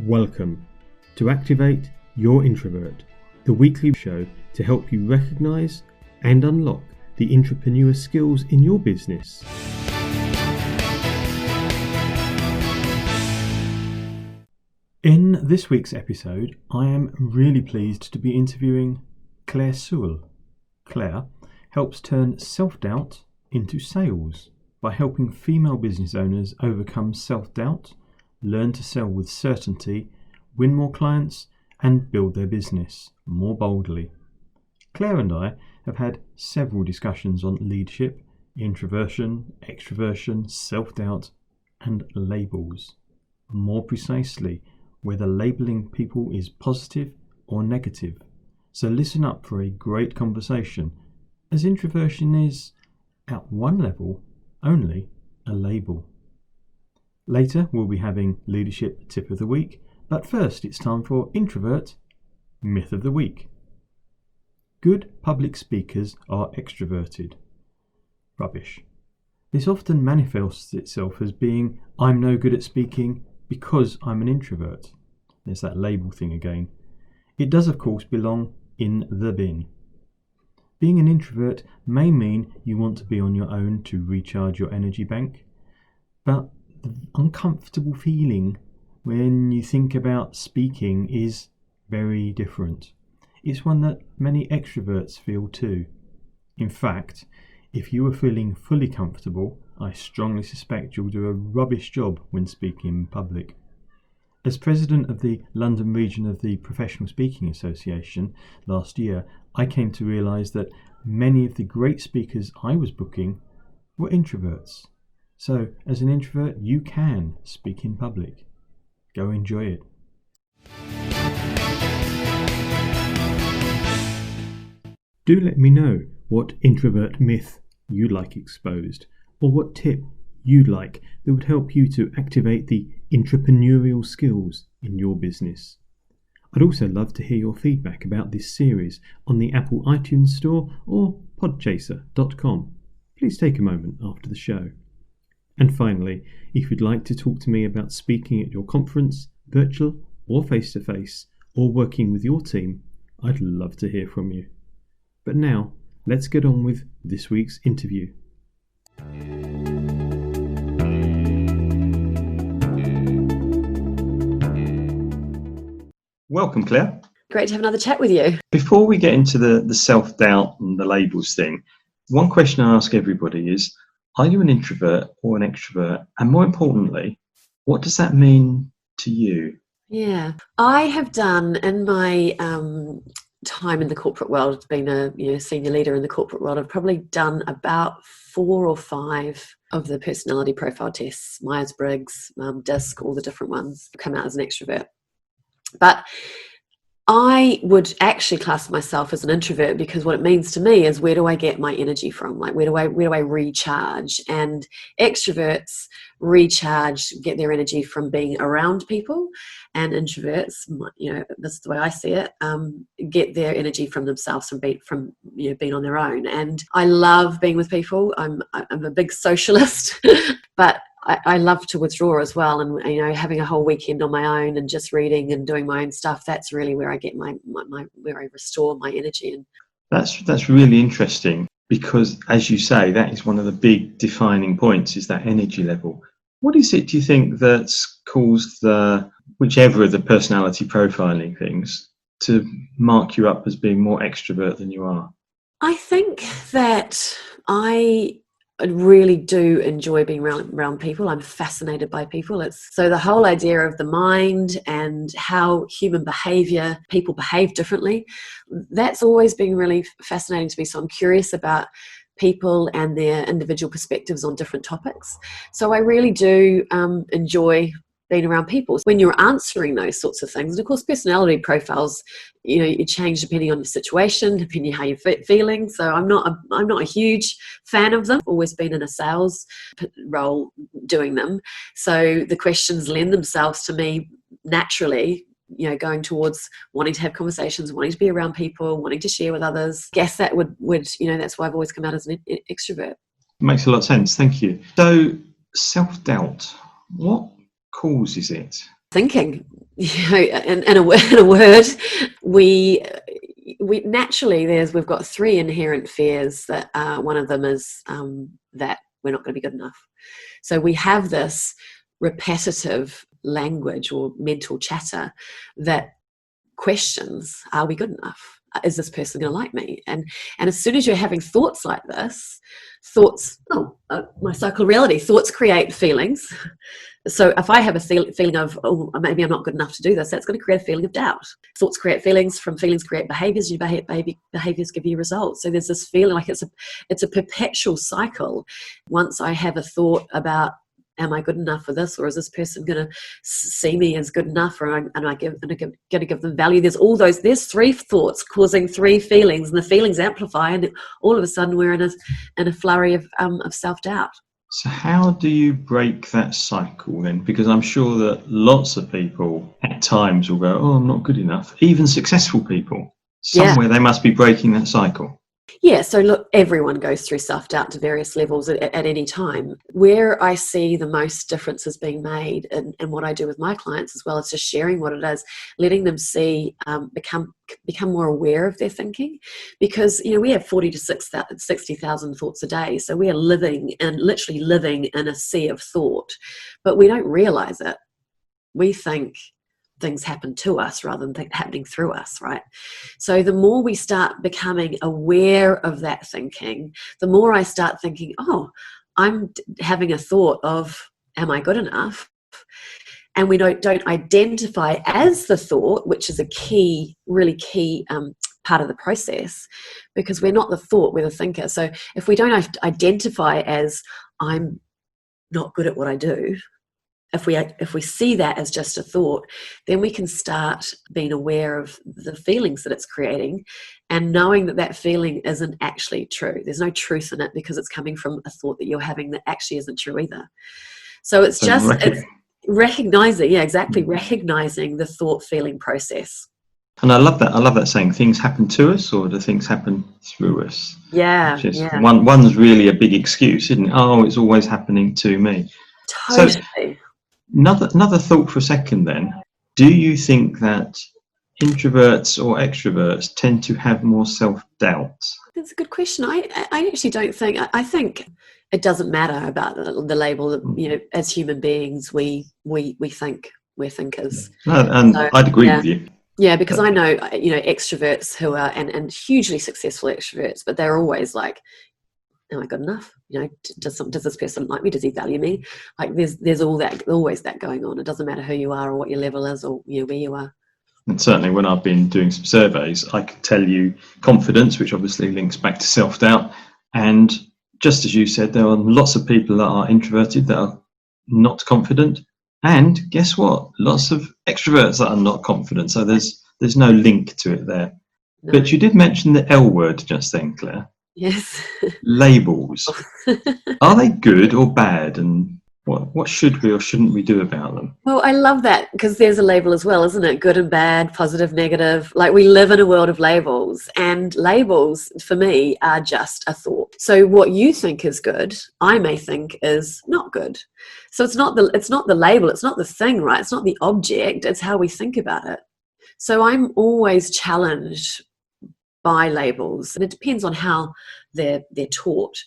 Welcome to Activate Your Introvert, the weekly show to help you recognise and unlock the entrepreneur skills in your business. In this week's episode, I am really pleased to be interviewing Claire Sewell. Claire helps turn self-doubt into sales by helping female business owners overcome self-doubt, learn to sell with certainty, win more clients, and build their business more boldly. Claire and I have had several discussions on leadership, introversion, extroversion, self-doubt, and labels. More precisely, whether labeling people is positive or negative. So listen up for a great conversation, as introversion is, at one level, only a label. Later, we'll be having Leadership Tip of the Week, but first it's time for Introvert Myth of the Week. Good public speakers are extroverted. Rubbish. This often manifests itself as being, I'm no good at speaking because I'm an introvert. There's that label thing again. It does, of course, belong in the bin. Being an introvert may mean you want to be on your own to recharge your energy bank, but the uncomfortable feeling when you think about speaking is very different. It's one that many extroverts feel too. In fact, if you are feeling fully comfortable, I strongly suspect you'll do a rubbish job when speaking in public. As president of the London region of the Professional Speaking Association last year, I came to realise that many of the great speakers I was booking were introverts. So, as an introvert, you can speak in public. Go enjoy it. Do let me know what introvert myth you'd like exposed, or what tip you'd like that would help you to activate the entrepreneurial skills in your business. I'd also love to hear your feedback about this series on the Apple iTunes Store or podchaser.com. Please take a moment after the show. And finally, if you'd like to talk to me about speaking at your conference, virtual or face-to-face, or working with your team, I'd love to hear from you. But now, let's get on with this week's interview. Welcome, Claire. Great to have another chat with you. Before we get into the self-doubt and the labels thing, one question I ask everybody is, are you an introvert or an extrovert? And more importantly, what does that mean to you? Yeah, I have done in my time in the corporate world, being a senior leader in the corporate world, I've probably done about 4 or 5 of the personality profile tests, Myers-Briggs, DISC, all the different ones, come out as an extrovert. But I would actually class myself as an introvert because what it means to me is, where do I get my energy from? Like, where do I recharge? And extroverts recharge, get their energy from being around people, and introverts, this is the way I see it, get their energy from themselves, from being on their own. And I love being with people. I'm a big socialist, but I love to withdraw as well, and having a whole weekend on my own and just reading and doing my own stuff. That's really where I get my where I restore my energy. And that's really interesting, because, as you say, that is one of the big defining points, is that energy level. What is it, do you think, that's caused whichever of the personality profiling things to mark you up as being more extrovert than you are? I think that I really do enjoy being around people. I'm fascinated by people. So the whole idea of the mind and how human behavior, people behave differently, that's always been really fascinating to me. So I'm curious about people and their individual perspectives on different topics. So I really do enjoy being around people. When you're answering those sorts of things, and of course personality profiles, you change depending on the situation, depending on how you're feeling. So I'm not a huge fan of them. I've always been in a sales role doing them. So the questions lend themselves to me naturally, going towards wanting to have conversations, wanting to be around people, wanting to share with others. I guess that would that's why I've always come out as an extrovert. Makes a lot of sense. Thank you. So self-doubt, what causes it? thinking. In a word, we naturally we've got three inherent fears. That one of them is that we're not going to be good enough. So we have this repetitive language or mental chatter that questions: are we good enough? Is this person going to like me? And as soon as you're having thoughts like this, my cycle of reality, thoughts create feelings. So if I have a feeling of, oh, maybe I'm not good enough to do this, that's going to create a feeling of doubt. Thoughts create feelings, from feelings create behaviors, behaviors give you results. So there's this feeling like it's a perpetual cycle. Once I have a thought about, am I good enough for this, or is this person going to see me as good enough, or am I going to give them value? There's three thoughts causing three feelings, and the feelings amplify, and all of a sudden we're in a flurry of self-doubt. So how do you break that cycle then? Because I'm sure that lots of people at times will go, oh, I'm not good enough. Even successful people, somewhere they must be breaking that cycle. Yeah, so look, everyone goes through self-doubt to various levels at any time. Where I see the most differences being made, and what I do with my clients as well, is just sharing what it is, letting them see, become more aware of their thinking. Because, we have 40 to 60,000 thoughts a day. So we are literally living in a sea of thought, but we don't realize it. We think things happen to us rather than happening through us, right? So the more we start becoming aware of that thinking, the more I start thinking, oh, I'm having a thought of, am I good enough? And we don't identify as the thought, which is a really key part of the process, because we're not the thought, we're the thinker. So if we don't identify as, I'm not good at what I do, if we see that as just a thought, then we can start being aware of the feelings that it's creating, and knowing that feeling isn't actually true. There's no truth in it, because it's coming from a thought that you're having that actually isn't true either. So it's recognizing, recognizing the thought feeling process. And I love that saying, things happen to us, or do things happen through us? One's really a big excuse, isn't it? Oh, it's always happening to me. Totally. So, Another thought for a second then. Do you think that introverts or extroverts tend to have more self-doubt? That's a good question. I actually don't think. I think it doesn't matter about the label. As human beings, we think we're thinkers. I'd agree with you. Yeah, because I know extroverts who are and hugely successful extroverts, but they're always like, am I good enough? Does this person like me? Does he value me? Like there's always that going on. It doesn't matter who you are or what your level is, or where you are. And certainly when I've been doing some surveys, I can tell you confidence, which obviously links back to self-doubt. And just as you said, there are lots of people that are introverted that are not confident. And guess what? Lots of extroverts that are not confident. So there's no link to it there. No. But you did mention the L word just then, Claire. Yes. Labels. Are they good or bad? And what should we or shouldn't we do about them? Well, I love that, because there's a label as well, isn't it? Good and bad, positive, negative. Like, we live in a world of labels, and labels for me are just a thought. So what you think is good, I may think is not good. So it's not the label, it's not the thing, right? It's not the object, it's how we think about it. So I'm always challenged by labels, and it depends on how they're taught,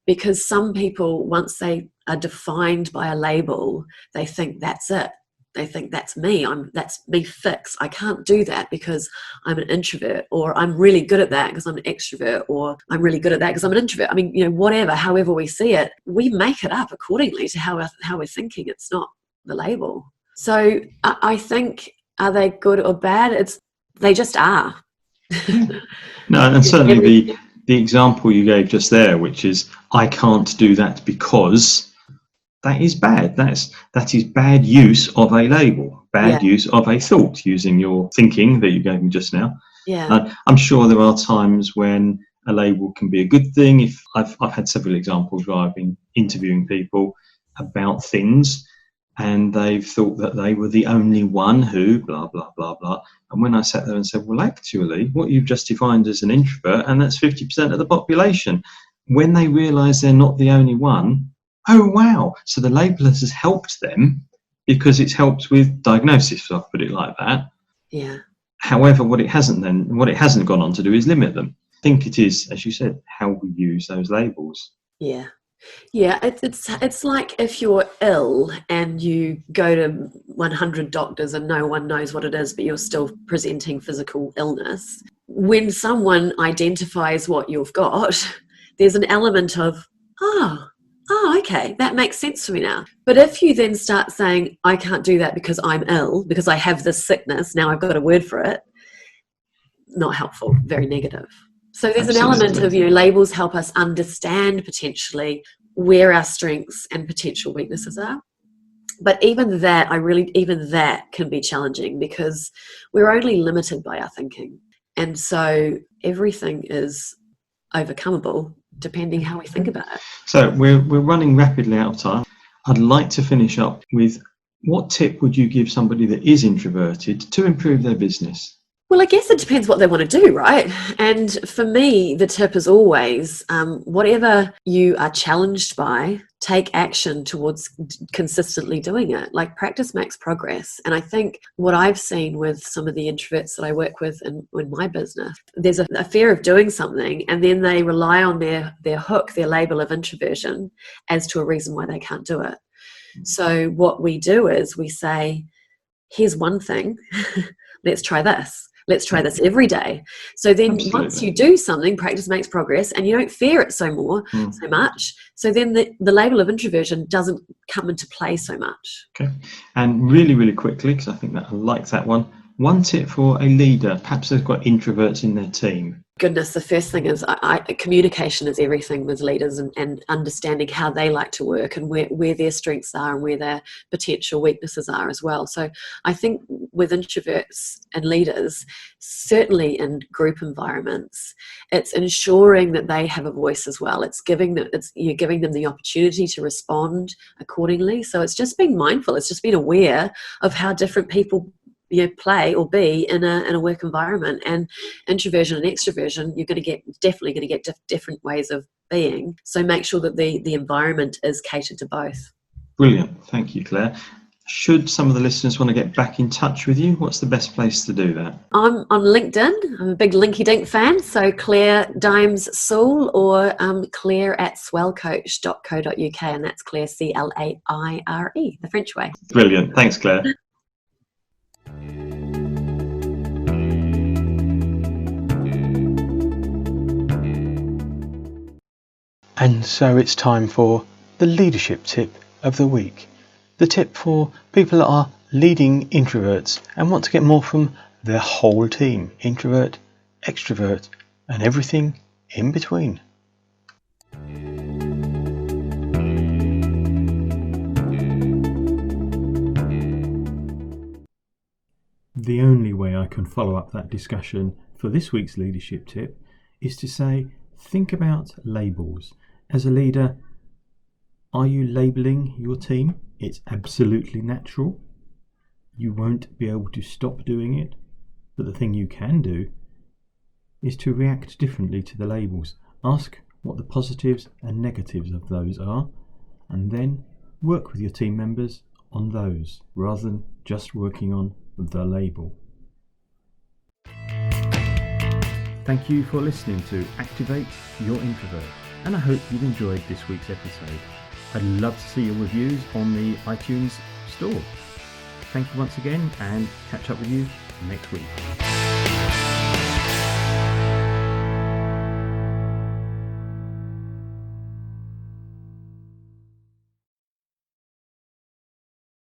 because some people, once they are defined by a label, they think that's it. They think that's me. That's me fixed. I can't do that because I'm an introvert, or I'm really good at that because I'm an extrovert, or I'm really good at that because I'm an introvert. I mean, whatever, however we see it, we make it up accordingly to how we're thinking. It's not the label. So I think, are they good or bad? They just are. No, and certainly the example you gave just there, which is, I can't do that because, that is bad. That is bad use of a label, bad use of a thought, using your thinking that you gave me just now. Yeah. I'm sure there are times when a label can be a good thing. If I've had several examples where I've been interviewing people about things, and they've thought that they were the only one who blah, blah, blah, blah. And when I sat there and said, well, actually, what you've just defined as an introvert, and that's 50% of the population, when they realise they're not the only one, oh, wow. So the label has helped them because it's helped with diagnosis, if I put it like that. Yeah. However, what it hasn't gone on to do is limit them. I think it is, as you said, how we use those labels. Yeah. Yeah, it's like if you're ill and you go to 100 doctors and no one knows what it is, but you're still presenting physical illness. When someone identifies what you've got, there's an element of, okay, that makes sense to me now. But if you then start saying, I can't do that because I'm ill, because I have this sickness, now I've got a word for it, not helpful, very negative. So there's an element of, labels help us understand potentially where our strengths and potential weaknesses are. But even that can be challenging because we're only limited by our thinking. And so everything is overcomable depending how we think about it. So we're running rapidly out of time. I'd like to finish up with, what tip would you give somebody that is introverted to improve their business? Well, I guess it depends what they want to do, right? And for me, the tip is always, whatever you are challenged by, take action towards consistently doing it. Like, practice makes progress. And I think what I've seen with some of the introverts that I work with in my business, there's a fear of doing something, and then they rely on their hook, their label of introversion, as to a reason why they can't do it. So what we do is we say, here's one thing, let's try this. Let's try this every day. So then once you do something, practice makes progress, and you don't fear it so much. So then the label of introversion doesn't come into play so much. Okay. And really, really quickly, because I think that I like that one tip for a leader, perhaps they've got introverts in their team. Goodness, the first thing is communication is everything with leaders, and understanding how they like to work and where their strengths are and where their potential weaknesses are as well. So I think with introverts and leaders, certainly in group environments, it's ensuring that they have a voice as well. You're giving them the opportunity to respond accordingly. So it's just being mindful. It's just being aware of how different people play or be in a work environment. And introversion and extroversion, you're definitely going to get different ways of being. So make sure that the environment is catered to both. Brilliant. Thank you, Claire. Should some of the listeners want to get back in touch with you, what's the best place to do that? I'm on LinkedIn. I'm a big Linky Dink fan. So Claire Dimes Sewell, or claire@swellcoach.co.uk, and that's Claire Claire, the French way. Brilliant. Thanks, Claire. And so it's time for the leadership tip of the week. The tip for people that are leading introverts and want to get more from their whole team, introvert, extrovert, and everything in between. The only way I can follow up that discussion for this week's leadership tip is to say, think about labels. As a leader, are you labelling your team? It's absolutely natural. You won't be able to stop doing it, but the thing you can do is to react differently to the labels. Ask what the positives and negatives of those are, and then work with your team members on those, rather than just working on the label. Thank you for listening to Activate Your Introvert, and I hope you've enjoyed this week's episode. I'd love to see your reviews on the iTunes store. Thank you once again, and catch up with you next week.